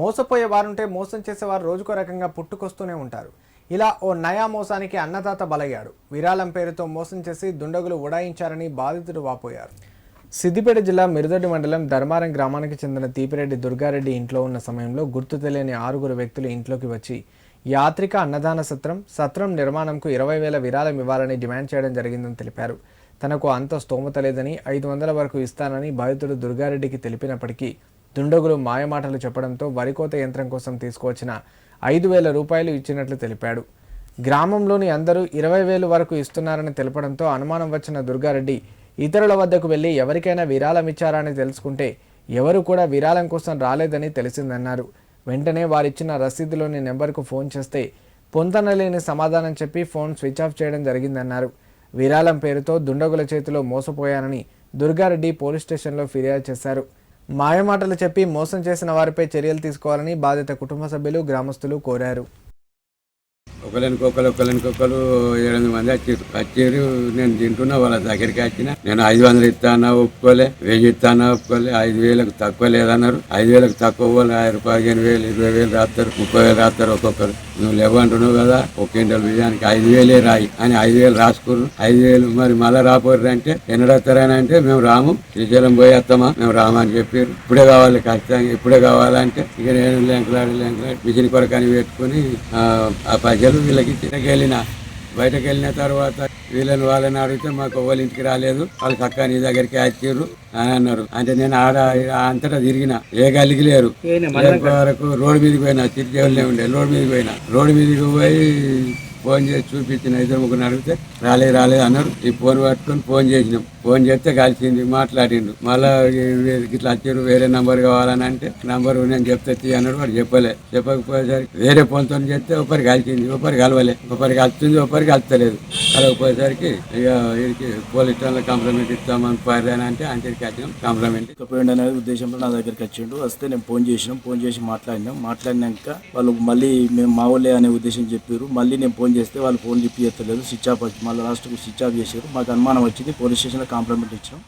మోసపోయే వారుంటే మోసం చేసేవారు రోజుకో రకంగా పుట్టుకొస్తూనే ఉంటారు. ఇలా ఓ నయా మోసానికి అన్నదాత బలయ్యాడు. విరాళం పేరుతో మోసం చేసి దుండగులు ఉడాయించారని బాధితుడు వాపోయారు. సిద్దిపేట జిల్లా మిరుదొడ్డి మండలం ధర్మారం గ్రామానికి చెందిన తీపిరెడ్డి దుర్గారెడ్డి ఇంట్లో ఉన్న సమయంలో గుర్తు తెలియని 6 వ్యక్తులు ఇంట్లోకి వచ్చి యాత్రిక అన్నదాన సత్రం నిర్మాణంకు 20,000 విరాళం ఇవ్వాలని డిమాండ్ చేయడం జరిగిందని తెలిపారు. తనకు అంత స్తోమత లేదని 500 వరకు ఇస్తానని బాధితుడు దుర్గారెడ్డికి తెలిపినప్పటికీ దుండగులు మాయమాటలు చెప్పడంతో వరికోత యంత్రం కోసం తీసుకువచ్చిన 5,000 రూపాయలు ఇచ్చినట్లు తెలిపాడు. గ్రామంలోని అందరూ 20,000 వరకు ఇస్తున్నారని తెలపడంతో అనుమానం వచ్చిన దుర్గారెడ్డి ఇతరుల వద్దకు వెళ్లి ఎవరికైనా విరాళం ఇచ్చారా అని తెలుసుకుంటే ఎవరు కూడా విరాళం కోసం రాలేదని తెలిసిందన్నారు. వెంటనే వారిచ్చిన రసీదులోని నెంబర్కు ఫోన్ చేస్తే పొంతనలేని సమాధానం చెప్పి ఫోన్ స్విచ్ ఆఫ్ చేయడం జరిగిందన్నారు. విరాళం పేరుతో దుండగుల చేతిలో మోసపోయానని దుర్గారెడ్డి పోలీస్ స్టేషన్లో ఫిర్యాదు చేశారు. మాయమాటలు చెప్పి మోసం చేసిన వారిపై చర్యలు తీసుకోవాలని బాధిత కుటుంబ సభ్యులు గ్రామస్తులు కోరారు. ఒకరికొకరు 7 మంది వచ్చారు. నేను తింటున్నా, వాళ్ళ దగ్గరికి వచ్చిన నేను 500 ఇస్తానా ఒప్పుకోలే, 1000 ఇస్తానా ఒప్పుకోలే, 5,000కు తక్కువ లేదన్నారు. 5,000కు తక్కువ వాళ్ళు 15,000, 20,000 రాస్తారు, 30,000 రాస్తారు ఒక్కొక్కరు. నువ్వు లేవంటున్నావు కదా, ఒక క్వింటల్ బియ్యానికి 5,000 రాయి అని 5,000 రాసుకున్నారు. 5,000 మరి మళ్ళీ రాపోర్రు అంటే ఎన్నడొస్తారని అంటే మేము రాము, శ్రీశైలం పోయి వస్తామా, మేము రామని చెప్పారు. ఇప్పుడే కావాలి, ఖచ్చితంగా ఇప్పుడే కావాలంటే ఇక నేను లెంకలాడి మిషన్ కొరకని పెట్టుకుని ఆ పైసలు వీళ్ళకి బయటకు వెళ్ళిన తర్వాత వాళ్ళని అడిగితే మాకు వాళ్ళ ఇంటికి రాలేదు, వాళ్ళు చక్కగా నీ దగ్గరికి వచ్చారు అని అన్నారు. అంటే నేను అంతటా తిరిగిన ఏ గల్లికి లేరు. వరకు రోడ్డు మీదకి పోయినా, తిరిగేవాళ్ళే ఉండే రోడ్డు మీదకి పోయినా. రోడ్డు మీదకి పోయి ఫోన్ చేసి చూపించిన 2 అడిగితే రాలేదు అన్నారు. ఈ ఫోన్ పట్టుకొని ఫోన్ చేసినాం. ఫోన్ చేస్తే కలిసింది, మాట్లాడిండు. మళ్ళా ఇట్లా వచ్చారు, వేరే నంబర్ కావాలని అంటే నంబర్ నేను చెప్తే అన్నాడు. వాడు చెప్పకపోయేసరికి వేరే ఫోన్తో చేస్తే ఒకరికి కలిసింది, ఒకరికి కలవలే, ఒకరికి కలుస్తుంది, ఒకరికి కలుస్తలేదు. కలవకపోయేసరికి ఇక వీరికి పోలీస్ స్టేషన్లో కంప్లైంట్ ఇస్తామని పోయారని అంటే అంతరికి వచ్చినాం. కంప్లైంట్ పోయిండు అనేది ఉద్దేశంలో నా దగ్గరికి వచ్చిండు. వస్తే నేను ఫోన్ చేసి మాట్లాడినాక వాళ్ళు మళ్ళీ మేము మా వాళ్ళే అనే ఉద్దేశం చెప్పారు. మళ్ళీ నేను ఫోన్ చేస్తే వాళ్ళు ఫోన్ లిఫ్ట్ చేస్తలేదు, స్విచ్ ఆఫ్ వచ్చి మళ్ళీ లాస్ట్కు స్విచ్ ఆఫ్ చేశారు. మాకు అనుమానం వచ్చింది, పోలీస్ స్టేషన్లో కంప్లైంట్ ఇచ్చాం.